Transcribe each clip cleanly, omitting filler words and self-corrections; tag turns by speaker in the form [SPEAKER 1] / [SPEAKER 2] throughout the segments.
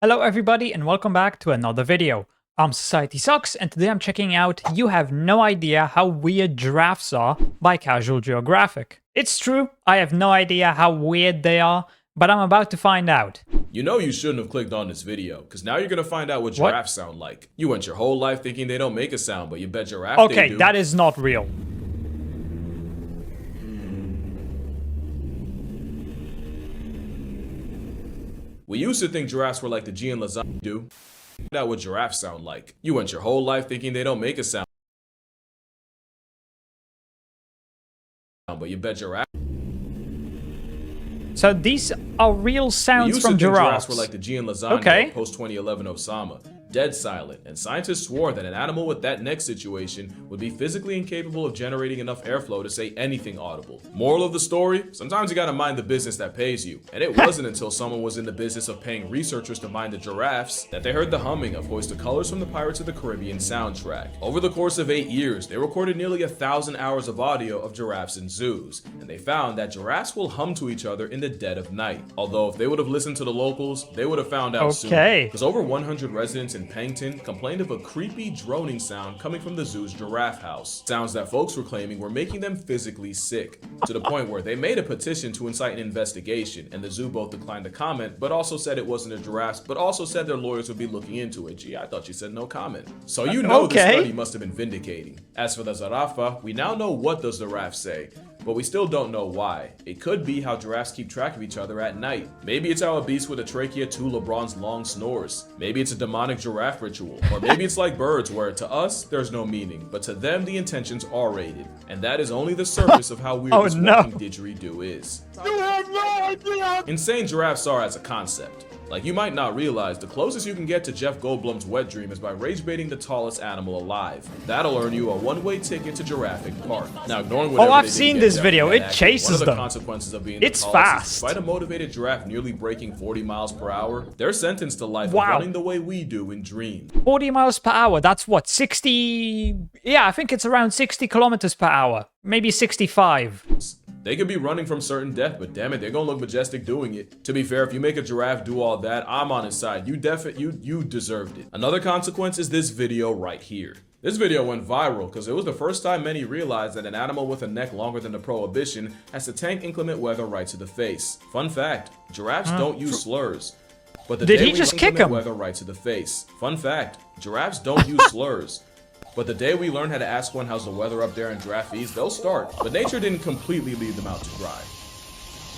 [SPEAKER 1] Hello everybody and welcome back to another video. I'm SocietySucks and today I'm checking out You Have No Idea How Weird Giraffes Are by Casual Geographic. It's true, I have no idea how weird they are, but I'm about to find out.
[SPEAKER 2] You know you shouldn't have clicked on this video, because now you're going to find out what giraffes sound like. You went your whole life thinking they don't make a sound, but you bet giraffe they do.
[SPEAKER 1] Okay, that is not real.
[SPEAKER 2] We used to think giraffes were like the G and lasagna do. Find out what giraffes sound like. You went your whole life thinking they don't make a sound, but you bet giraffe.
[SPEAKER 1] So these are real sounds from giraffes.
[SPEAKER 2] Giraffes were like the G and lasagna post 2011 Osama. Dead silent, and scientists swore that an animal with that neck situation would be physically incapable of generating enough airflow to say anything audible. Moral of the story, sometimes you gotta mind the business that pays you. And it wasn't until someone was in the business of paying researchers to mind the giraffes that they heard the humming of Hoist the Colors from the Pirates of the Caribbean soundtrack. Over the course of 8 years, they recorded nearly 1,000 hours of audio of giraffes in zoos, and they found that giraffes will hum to each other in the dead of night. Although if they would have listened to the locals, they would have found out soon. Because over 100 residents in Pangton complained of a creepy droning sound coming from the zoo's giraffe house. Sounds that folks were claiming were making them physically sick, to the point where they made a petition to incite an investigation, and the zoo both declined to comment, but also said it wasn't a giraffe, but also said their lawyers would be looking into it. Gee, I thought you said no comment. So you know the study must have been vindicating. As for the zarafa, we now know what the giraffes say, but we still don't know why. It could be how giraffes keep track of each other at night. Maybe it's how a beast with a trachea to LeBron's long snores. Maybe it's a demonic giraffe ritual. Or maybe it's like birds where to us, there's no meaning, but to them the intentions are rated. And that is only the surface of how weird this walking didgeridoo is. You have no idea! Insane giraffes are as a concept. Like, you might not realize, the closest you can get to Jeff Goldblum's wet dream is by rage baiting the tallest animal alive. That'll earn you a one-way ticket to Geographic Park. Now, ignoring whatever
[SPEAKER 1] I've seen this video. It chases them.
[SPEAKER 2] One of the consequences of being the tallest
[SPEAKER 1] fast.
[SPEAKER 2] Is, despite a motivated giraffe nearly breaking 40 miles per hour, they're sentenced to life of running the way we do in dreams.
[SPEAKER 1] 40 miles per hour, that's what, 60... Yeah, I think it's around 60 kilometers per hour. Maybe 65.
[SPEAKER 2] They could be running from certain death, but damn it, they're gonna look majestic doing it. To be fair, if you make a giraffe do all that, I'm on his side. You deserved it. Another consequence is this video right here. This video went viral because it was the first time many realized that an animal with a neck longer than the prohibition has to tank inclement weather right to the face. Fun fact, giraffes don't use slurs. But the
[SPEAKER 1] Did he just kick him?
[SPEAKER 2] Weather right to the face. Fun fact, giraffes don't use slurs. But the day we learn how to ask one how's the weather up there in Giraffes, they'll start. But nature didn't completely leave them out to dry.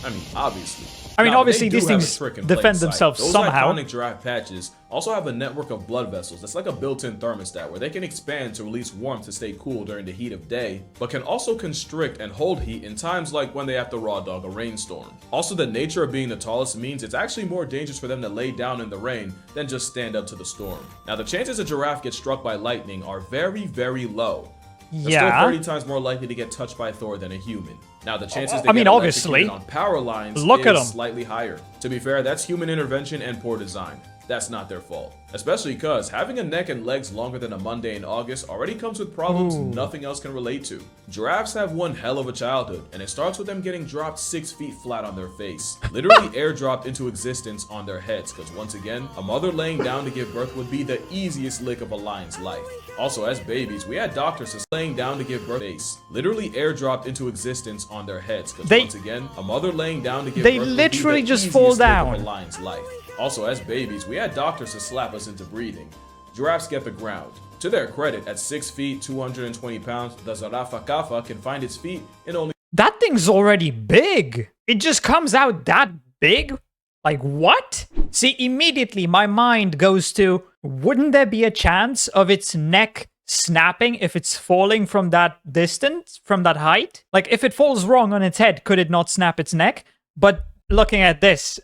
[SPEAKER 2] I mean, obviously.
[SPEAKER 1] Obviously these things defend themselves somehow.
[SPEAKER 2] Those iconic giraffe patches also have a network of blood vessels that's like a built-in thermostat where they can expand to release warmth to stay cool during the heat of day, but can also constrict and hold heat in times like when they have to raw dog a rainstorm. Also, the nature of being the tallest means it's actually more dangerous for them to lay down in the rain than just stand up to the storm. Now, the chances a giraffe gets struck by lightning are very, very low. They're still 30 times more likely to get touched by Thor than a human. Now, the chances they get electrocuted on power lines is slightly higher. To be fair, that's human intervention and poor design. That's not their fault. Especially because having a neck and legs longer than a Monday in August already comes with problems nothing else can relate to. Giraffes have one hell of a childhood, and it starts with them getting dropped 6 feet flat on their face. Literally airdropped into existence on their heads, because once again, a mother laying down to give birth would be the easiest lick of a lion's life. Also, as babies, we had doctors laying down to give birth face. Literally airdropped into existence on their heads, because once again, a mother laying down to give birth would be the
[SPEAKER 1] literally just
[SPEAKER 2] easiest
[SPEAKER 1] fall
[SPEAKER 2] lick
[SPEAKER 1] down.
[SPEAKER 2] of a lion's life. Also, as babies, we had doctors to slap us into breathing. Giraffes get the ground. To their credit, at 6 feet, 220 pounds, the Zarafa Kafa can find its feet in only...
[SPEAKER 1] That thing's already big. It just comes out that big? Like, what? See, immediately my mind goes to, wouldn't there be a chance of its neck snapping if it's falling from that distance, from that height? Like, if it falls wrong on its head, could it not snap its neck? But looking at this,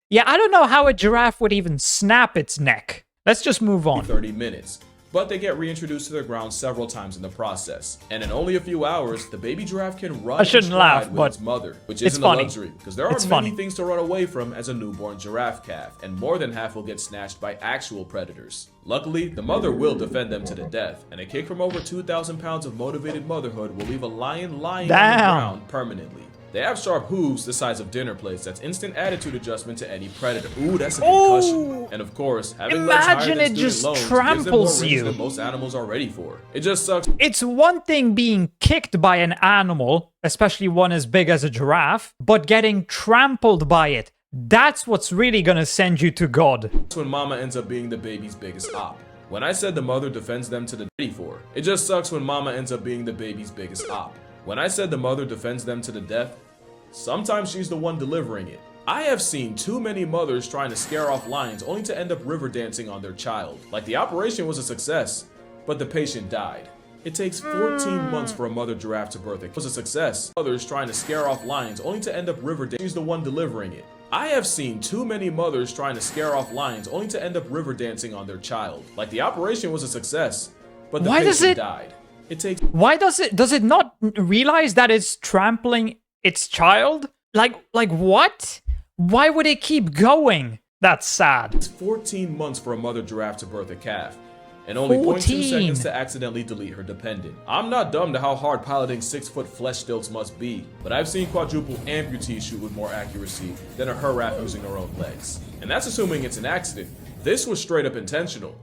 [SPEAKER 1] yeah, I don't know how a giraffe would even snap its neck. Let's just move on.
[SPEAKER 2] 30 minutes. But they get reintroduced to their ground several times in the process. And in only a few hours, the baby giraffe can run
[SPEAKER 1] I shouldn't laugh,
[SPEAKER 2] with
[SPEAKER 1] but
[SPEAKER 2] its mother, which isn't a luxury, because there are many things to run away from as a newborn giraffe calf, and more than half will get snatched by actual predators. Luckily, the mother will defend them to the death, and a kick from over 2,000 pounds of motivated motherhood will leave a lion lying on the ground permanently. They have sharp hooves the size of dinner plates that's instant attitude adjustment to any predator. Ooh, that's a concussion. And of course, having legs higher
[SPEAKER 1] Imagine
[SPEAKER 2] than
[SPEAKER 1] it just
[SPEAKER 2] student loans gives them more
[SPEAKER 1] tramples
[SPEAKER 2] range
[SPEAKER 1] you.
[SPEAKER 2] than most animals are ready for. It just sucks.
[SPEAKER 1] It's one thing being kicked by an animal, especially one as big as a giraffe, but getting trampled by it, that's what's really gonna send you to God.
[SPEAKER 2] When mama ends up being the baby's biggest op. When I said the mother defends them to the death, it just sucks when mama ends up being the baby's biggest op. When I said the mother defends them to the death, sometimes she's the one delivering it. I have seen too many mothers trying to scare off lions only to end up river dancing on their child. Like the operation was a success, but the patient died. It takes 14 months for a mother giraffe to birth. It was a success. Mothers trying to scare off lions only to end up river dancing. She's the one delivering it. I have seen too many mothers trying to scare off lions only to end up river dancing on their child. Like the operation was a success, but the patient died. It takes.
[SPEAKER 1] Why does it not realize that it's trampling its child? Like what? Why would it keep going? That's sad.
[SPEAKER 2] It's 14 months for a mother giraffe to birth a calf, and only 0.2 seconds to accidentally delete her dependent. I'm not dumb to how hard piloting 6-foot flesh stilts must be, but I've seen quadruple amputees shoot with more accuracy than a giraffe using her own legs. And that's assuming it's an accident. This was straight up intentional.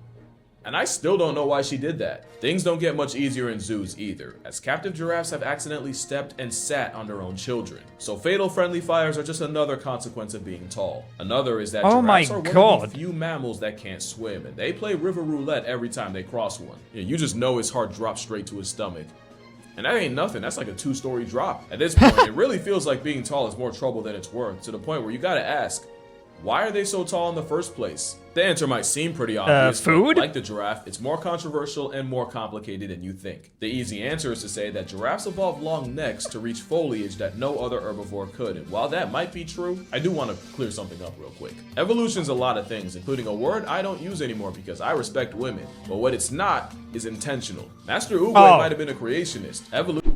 [SPEAKER 2] And I still don't know why she did that. Things don't get much easier in zoos either, as captive giraffes have accidentally stepped and sat on their own children. So fatal friendly fires are just another consequence of being tall. Another is that giraffes are one of the few mammals that can't swim, and they play river roulette every time they cross one. You just know his heart drops straight to his stomach. And that ain't nothing, that's like a 2-story drop. At this point, it really feels like being tall is more trouble than it's worth, to the point where you gotta ask, why are they so tall in the first place? The answer might seem pretty obvious,
[SPEAKER 1] food?
[SPEAKER 2] But like the giraffe, it's more controversial and more complicated than you think. The easy answer is to say that giraffes evolved long necks to reach foliage that no other herbivore could, and while that might be true, I do want to clear something up real quick. Evolution's a lot of things, including a word I don't use anymore because I respect women, but what it's not is intentional. Master Oogway might have been a creationist.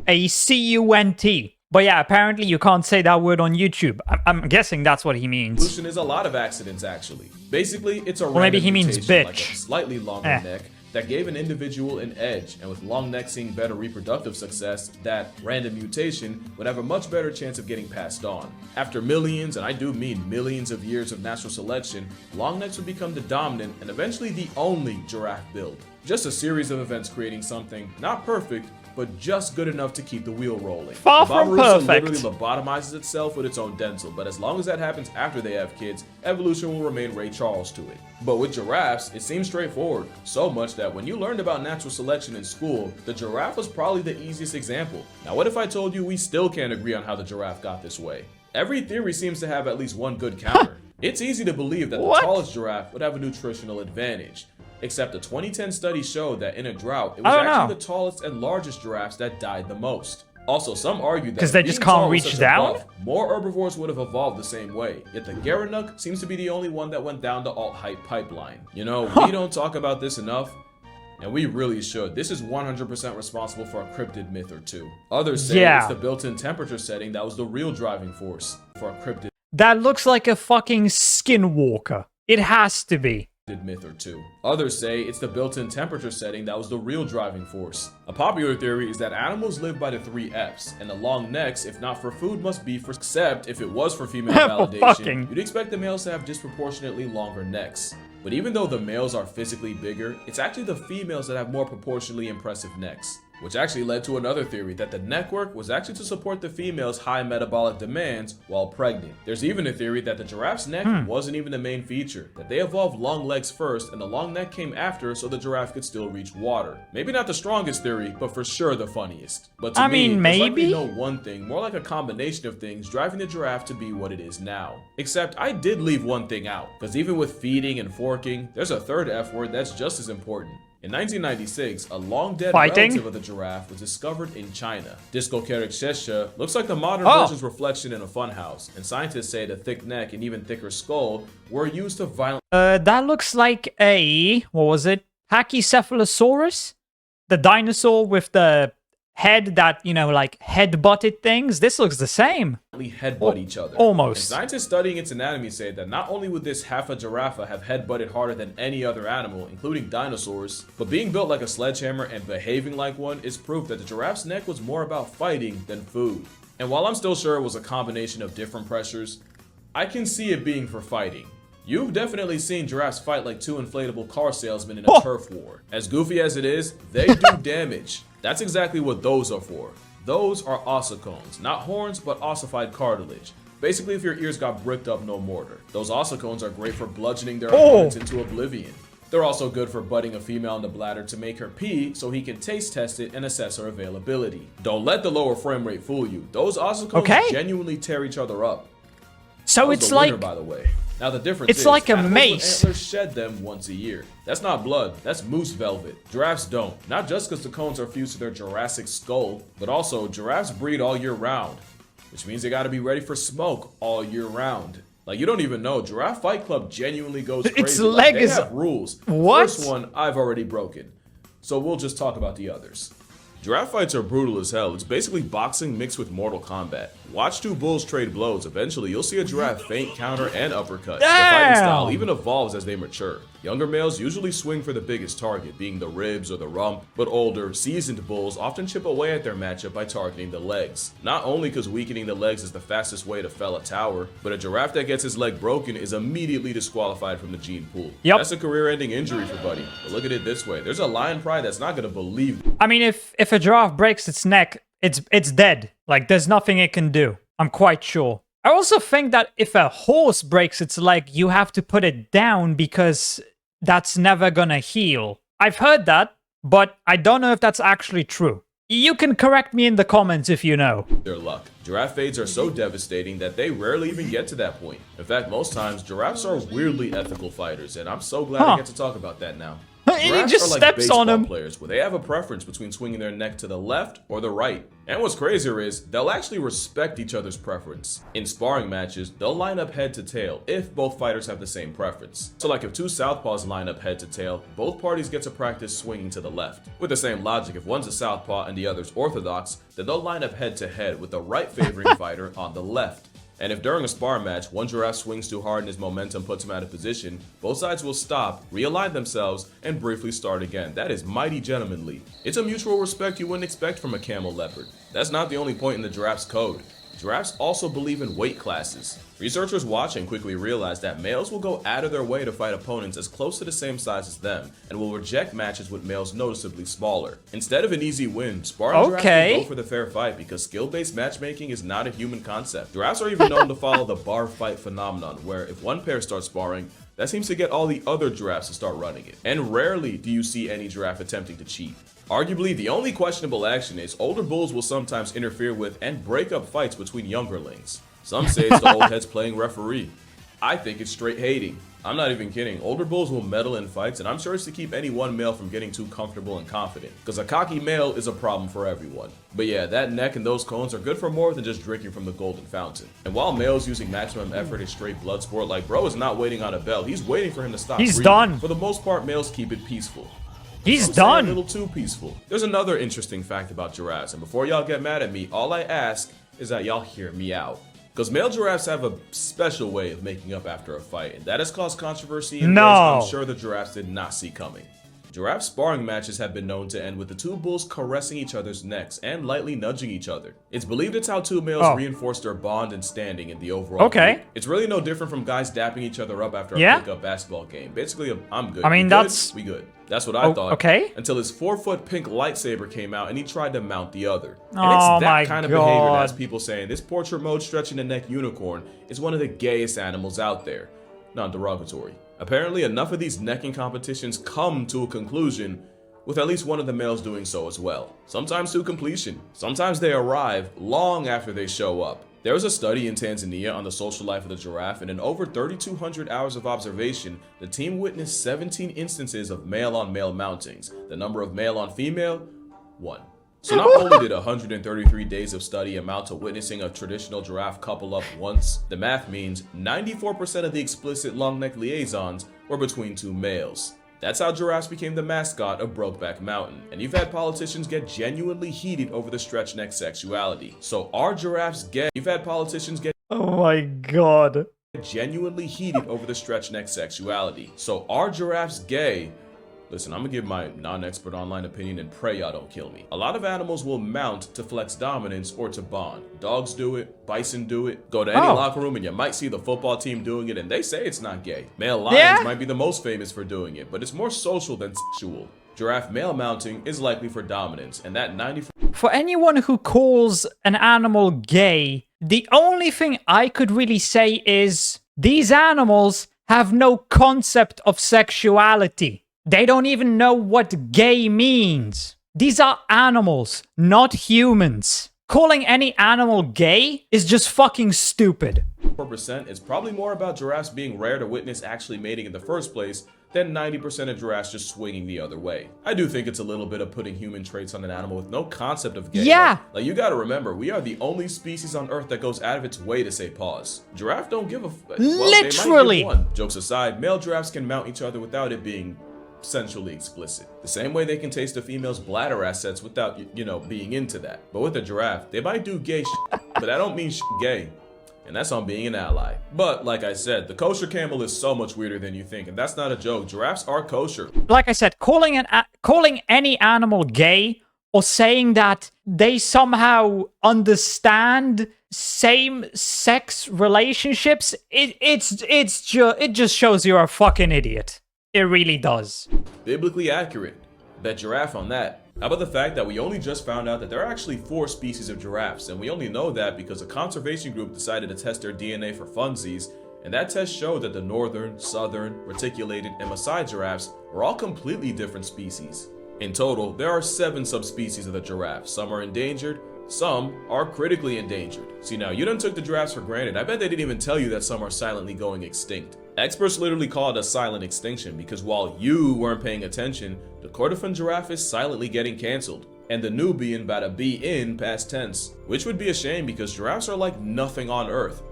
[SPEAKER 1] A-C-U-N-T. But yeah, apparently you can't say that word on YouTube. I'm guessing that's what he means.
[SPEAKER 2] Evolution is a lot of accidents, actually. Basically, it's a
[SPEAKER 1] maybe he means bitch.
[SPEAKER 2] Like a slightly longer neck that gave an individual an edge, and with long necks seeing better reproductive success, that random mutation would have a much better chance of getting passed on. After millions, and I do mean millions of years of natural selection, long necks would become the dominant and eventually the only giraffe build. Just a series of events creating something not perfect, but just good enough to keep the wheel rolling.
[SPEAKER 1] Far from perfect.
[SPEAKER 2] Literally lobotomizes itself with its own dental, but as long as that happens after they have kids, evolution will remain Ray Charles to it. But with giraffes, it seems straightforward, so much that when you learned about natural selection in school, the giraffe was probably the easiest example. Now what if I told you we still can't agree on how the giraffe got this way? Every theory seems to have at least one good counter. It's easy to believe that the tallest giraffe would have a nutritional advantage. Except a 2010 study showed that in a drought, it was actually the tallest and largest giraffes that died the most. Also, some argue that because
[SPEAKER 1] they just can't reach down,
[SPEAKER 2] buff, more herbivores would have evolved the same way. Yet the Geranuk seems to be the only one that went down the alt-height pipeline. You know, we don't talk about this enough, and we really should. This is 100% responsible for a cryptid myth or two. Others say it's the built-in temperature setting that was the real driving force for a cryptid.
[SPEAKER 1] That looks like a fucking skinwalker. It has to be.
[SPEAKER 2] Myth or two. Others say it's the built-in temperature setting that was the real driving force. A popular theory is that animals live by the 3 F's, and the long necks, if not for food, must be for, except if it was for female validation, you'd expect the males to have disproportionately longer necks. But even though the males are physically bigger, it's actually the females that have more proportionally impressive necks. Which actually led to another theory that the neck work was actually to support the female's high metabolic demands while pregnant. There's even a theory that the giraffe's neck wasn't even the main feature, that they evolved long legs first and the long neck came after so the giraffe could still reach water. Maybe not the strongest theory, but for sure the funniest. But to me, there's likely no one thing, more like a combination of things driving the giraffe to be what it is now. Except I did leave one thing out, because even with feeding and forking, there's a third F word that's just as important. In 1996, a long-dead relative of the giraffe was discovered in China. Discokerixesha looks like the modern version's reflection in a funhouse, and scientists say the thick neck and even thicker skull were used to violently...
[SPEAKER 1] that looks like a... what was it? Pachycephalosaurus? The dinosaur with the head that, you know, like head-butted things? This looks the same.
[SPEAKER 2] Headbutt each other.
[SPEAKER 1] Almost.
[SPEAKER 2] And scientists studying its anatomy say that not only would this half a giraffe have head-butted harder than any other animal, including dinosaurs, but being built like a sledgehammer and behaving like one is proof that the giraffe's neck was more about fighting than food. And while I'm still sure it was a combination of different pressures, I can see it being for fighting. You've definitely seen giraffes fight like two inflatable car salesmen in a turf war. As goofy as it is, they do damage. That's exactly what those are for. Those are ossicones, not horns, but ossified cartilage. Basically, if your ears got bricked up, no mortar. Those ossicones are great for bludgeoning their opponents into oblivion. They're also good for butting a female in the bladder to make her pee so he can taste test it and assess her availability. Don't let the lower frame rate fool you. Those ossicones genuinely tear each other up.
[SPEAKER 1] So it's like,
[SPEAKER 2] by the way. Now the difference is,
[SPEAKER 1] like a mace.
[SPEAKER 2] Antlers shed them once a year. That's not blood, that's moose velvet. Giraffes don't. Not just because the cones are fused to their Jurassic skull, but also giraffes breed all year round, which means they gotta be ready for smoke all year round. Like, you don't even know, Giraffe Fight Club genuinely goes crazy.
[SPEAKER 1] Its leg
[SPEAKER 2] they have rules.
[SPEAKER 1] What?
[SPEAKER 2] First one, I've already broken. So we'll just talk about the others. Giraffe fights are brutal as hell. It's basically boxing mixed with Mortal Kombat. Watch two bulls trade blows. Eventually, you'll see a giraffe feint, counter, and uppercut. The fighting style even evolves as they mature. Younger males usually swing for the biggest target, being the ribs or the rump, but older, seasoned bulls often chip away at their matchup by targeting the legs. Not only because weakening the legs is the fastest way to fell a tower, but a giraffe that gets his leg broken is immediately disqualified from the gene pool. That's a career-ending injury for Buddy. But look at it this way. There's a lion pride that's not gonna believe.
[SPEAKER 1] I mean, if a giraffe breaks its neck, it's dead. Like, there's nothing it can do. I'm quite sure. I also think that if a horse breaks its leg, you have to put it down because that's never gonna heal. I've heard that, but I don't know if that's actually true. You can correct me in the comments if you know.
[SPEAKER 2] Their luck. Giraffe fades are so devastating that they rarely even get to that point. In fact, most times, giraffes are weirdly ethical fighters, and I'm so glad I get to talk about that now.
[SPEAKER 1] He just steps on him.
[SPEAKER 2] Players where they have a preference between swinging their neck to the left or the right. And what's crazier is, they'll actually respect each other's preference. In sparring matches, they'll line up head to tail if both fighters have the same preference. So like if two southpaws line up head to tail, both parties get to practice swinging to the left. With the same logic, if one's a southpaw and the other's orthodox, then they'll line up head to head with the right favoring fighter on the left. And if during a spar match, one giraffe swings too hard and his momentum puts him out of position, both sides will stop, realign themselves, and briefly start again. That is mighty gentlemanly. It's a mutual respect you wouldn't expect from a camel leopard. That's not the only point in the giraffe's code. Giraffes also believe in weight classes. Researchers watching quickly realized that males will go out of their way to fight opponents as close to the same size as them, and will reject matches with males noticeably smaller. Instead of an easy win, sparring giraffes will go for the fair fight because skill-based matchmaking is not a human concept. Giraffes are even known to follow the bar fight phenomenon, where if one pair starts sparring, that seems to get all the other giraffes to start running it. And rarely do you see any giraffe attempting to cheat. Arguably, the only questionable action is older bulls will sometimes interfere with and break up fights between youngerlings. Some say it's the old heads playing referee. I think it's straight hating. I'm not even kidding. Older bulls will meddle in fights, and I'm sure it's to keep any one male from getting too comfortable and confident, because a cocky male is a problem for everyone. But yeah, that neck and those cones are good for more than just drinking from the golden fountain. And while males using maximum effort is straight blood sport, like bro is not waiting on a bell, he's waiting for him to stop breathing.
[SPEAKER 1] Done.
[SPEAKER 2] For the most part, males keep it peaceful.
[SPEAKER 1] He's done.
[SPEAKER 2] A little too peaceful. There's another interesting fact about giraffes, and before y'all get mad at me, all I ask is that y'all hear me out. Because male giraffes have a special way of making up after a fight, and that has caused controversy in ways I'm sure the giraffes did not see coming. Giraffe sparring matches have been known to end with the two bulls caressing each other's necks and lightly nudging each other. It's believed it's how two males reinforce their bond and standing in the overall group. It's really no different from guys dapping each other up after a pickup basketball game. Basically, I'm good.
[SPEAKER 1] I mean,
[SPEAKER 2] we good. That's what I thought. Until his 4-foot pink lightsaber came out and he tried to mount the other. And it's that kind of behavior that's people saying this portrait mode stretching the neck unicorn is one of the gayest animals out there. Non-derogatory. Apparently, enough of these necking competitions come to a conclusion with at least one of the males doing so as well. Sometimes to completion. Sometimes they arrive long after they show up. There was a study in Tanzania on the social life of the giraffe, and in over 3,200 hours of observation, the team witnessed 17 instances of male-on-male mountings. The number of male-on-female, 1. So not only did 133 days of study amount to witnessing a traditional giraffe couple up once, the math means 94% of the explicit long-neck liaisons were between two males. That's how giraffes became the mascot of Brokeback Mountain, and you've had politicians get genuinely heated over the stretch neck sexuality. So are giraffes gay? You've had politicians get genuinely heated over the stretch neck sexuality. So are giraffes gay? Listen, I'm gonna give my non-expert online opinion and pray y'all don't kill me. A lot of animals will mount to flex dominance or to bond. Dogs do it, bison do it. Go to any locker room and you might see the football team doing it, and they say it's not gay. Male lions might be the most famous for doing it, but it's more social than sexual. Giraffe male mounting is likely for dominance, and that 90%.
[SPEAKER 1] For anyone who calls an animal gay, the only thing I could really say is these animals have no concept of sexuality. They don't even know what gay means. These are animals, not humans. Calling any animal gay is just fucking stupid.
[SPEAKER 2] 4% is probably more about giraffes being rare to witness actually mating in the first place than 90% of giraffes just swinging the other way. I do think it's a little bit of putting human traits on an animal with no concept of gay.
[SPEAKER 1] Yeah.
[SPEAKER 2] Like you gotta remember, we are the only species on Earth that goes out of its way to say pause. Giraffe don't give a
[SPEAKER 1] Literally.
[SPEAKER 2] They might give one. Jokes aside, male giraffes can mount each other without it being sensually explicit. The same way they can taste a female's bladder assets without, being into that. But with a giraffe, they might do gay shit, but I don't mean gay. And that's on being an ally. But like I said, the kosher camel is so much weirder than you think, and that's not a joke. Giraffes are kosher.
[SPEAKER 1] Like I said, calling any animal gay or saying that they somehow understand same-sex relationships, it just shows you're a fucking idiot. It really does.
[SPEAKER 2] Biblically accurate. Bet giraffe on that. How about the fact that we only just found out that there are actually 4 species of giraffes, and we only know that because a conservation group decided to test their DNA for funsies, and that test showed that the northern, southern, reticulated, and Maasai giraffes were all completely different species. In total, there are 7 subspecies of the giraffe. Some are endangered, some are critically endangered. See now, you done took the giraffes for granted. I bet they didn't even tell you that some are silently going extinct. Experts literally call it a silent extinction because while you weren't paying attention, the Kordofan giraffe is silently getting cancelled. And the new being about to be in past tense, which would be a shame because giraffes are like nothing on Earth.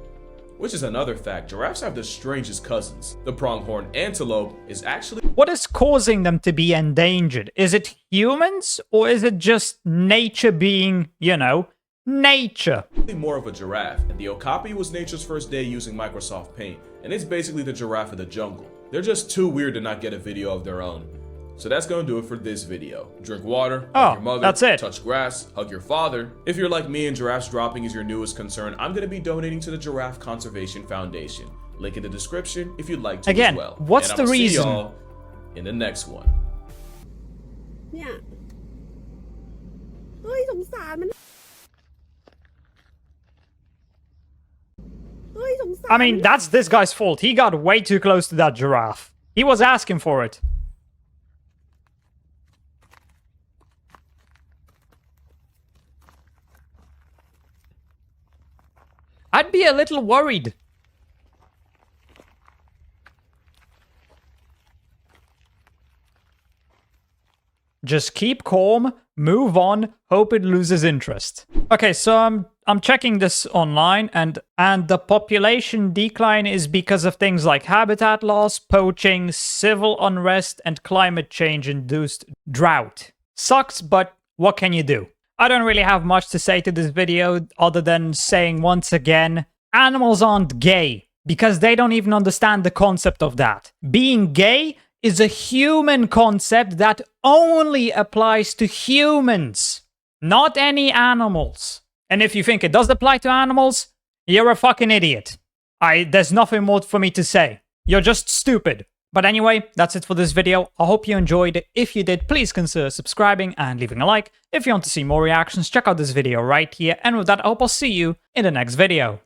[SPEAKER 2] Which is another fact, giraffes have the strangest cousins. The pronghorn antelope is actually...
[SPEAKER 1] What is causing them to be endangered? Is it humans or is it just nature being, nature?
[SPEAKER 2] more of a giraffe, and the okapi was nature's first day using Microsoft Paint, and it's basically the giraffe of the jungle. They're just too weird to not get a video of their own. So that's gonna do it for this video. Drink water, hug your mother,
[SPEAKER 1] that's it.
[SPEAKER 2] Touch grass, hug your father. If you're like me and giraffes dropping is your newest concern, I'm gonna be donating to the Giraffe Conservation Foundation. Link in the description if you'd like to as well.
[SPEAKER 1] What's
[SPEAKER 2] and
[SPEAKER 1] the reason?
[SPEAKER 2] See y'all in the next one.
[SPEAKER 3] Yeah. เฮ้ยสงสารมัน
[SPEAKER 1] I mean, that's this guy's fault. He got way too close to that giraffe. He was asking for it. I'd be a little worried. Just keep calm, move on, hope it loses interest. Okay, so I'm checking this online, and the population decline is because of things like habitat loss, poaching, civil unrest, and climate change-induced drought. Sucks, but what can you do? I don't really have much to say to this video other than saying once again, animals aren't gay, because they don't even understand the concept of that. Being gay is a human concept that only applies to humans, not any animals. And if you think it does apply to animals, you're a fucking idiot. There's nothing more for me to say. You're just stupid. But anyway, that's it for this video. I hope you enjoyed it. If you did, please consider subscribing and leaving a like. If you want to see more reactions, check out this video right here. And with that, I hope I'll see you in the next video.